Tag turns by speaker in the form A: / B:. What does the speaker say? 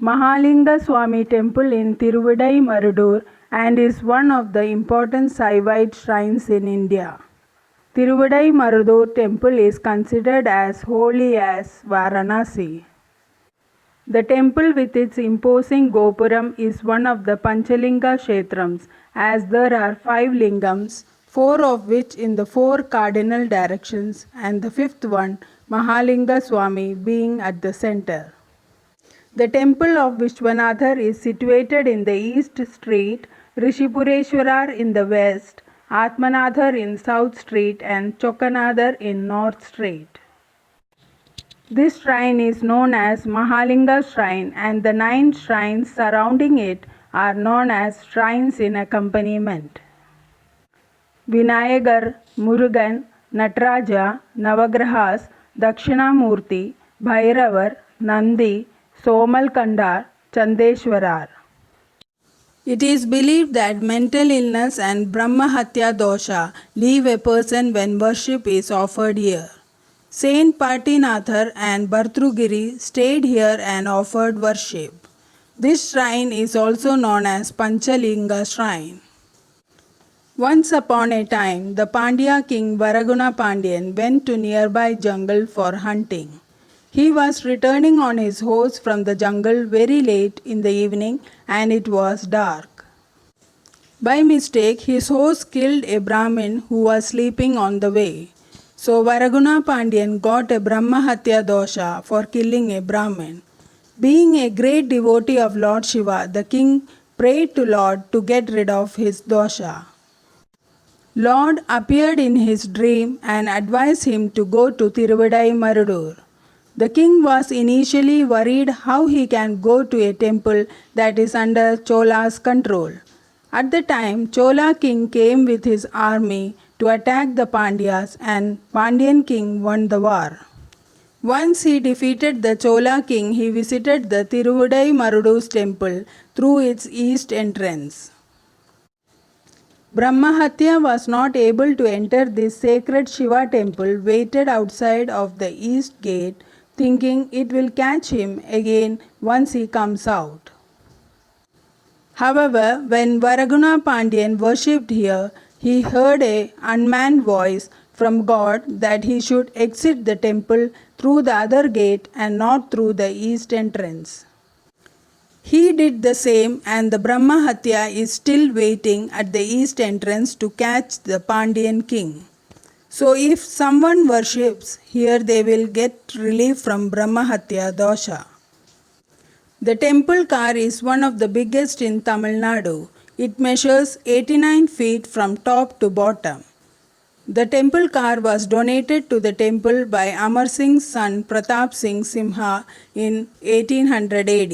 A: Mahalinga Swami Temple in Tiruvadai Marudur and is one of the important Saivite shrines in India. Tiruvadai Marudur Temple is considered as holy as Varanasi. The temple with its imposing Gopuram is one of the Panchalinga Kshetrams, as there are 5 lingams, 4 of which in the 4 cardinal directions and the 5th one, Mahalinga Swami, being at the center. The temple of Vishwanatha is situated in the east street, Rishipureshwarar in the west, Atmanatha in south street and Chokkanatha in north street. This shrine is known as Mahalinga Shrine and the 9 shrines surrounding it are known as shrines in accompaniment. Vinayagar, Murugan, Nataraja, Navagrahas, Dakshinamurti, Bhairavar, Nandi, Somalkanda, Chandeshwarar. It is believed that mental illness and Brahmahatya dosha leave a person when worship is offered here. Saint Patinathar and Bhartrugiri stayed here and offered worship. This shrine is also known as Panchalinga Shrine. Once upon a time, the Pandya king Varaguna Pandyan went to nearby jungle for hunting. He was returning on his horse from the jungle very late in the evening and it was dark. By mistake, his horse killed a Brahmin who was sleeping on the way. So Varaguna Pandyan got a Brahmahatya dosha for killing a Brahmin. Being a great devotee of Lord Shiva, the king prayed to Lord to get rid of his dosha. Lord appeared in his dream and advised him to go to Tiruvadai Marudur. The king was initially worried how he can go to a temple that is under Chola's control. At the time, Chola king came with his army to attack the Pandyas and Pandyan king won the war. Once he defeated the Chola king, he visited the Tiruvadai Marudur's temple through its east entrance. Brahmahatya was not able to enter this sacred Shiva temple, waited outside of the east gate, thinking it will catch him again once he comes out. However, when Varaguna Pandyan worshipped here, he heard an unmanned voice from God that he should exit the temple through the other gate and not through the east entrance. He did the same and the Brahmahatya is still waiting at the east entrance to catch the Pandyan king. So if someone worships here, they will get relief from Brahmahatya dosha. The temple car is one of the biggest in Tamil Nadu. It measures 89 feet from top to bottom. The temple car was donated to the temple by Amar Singh's son Pratap Singh Simha in 1800 AD.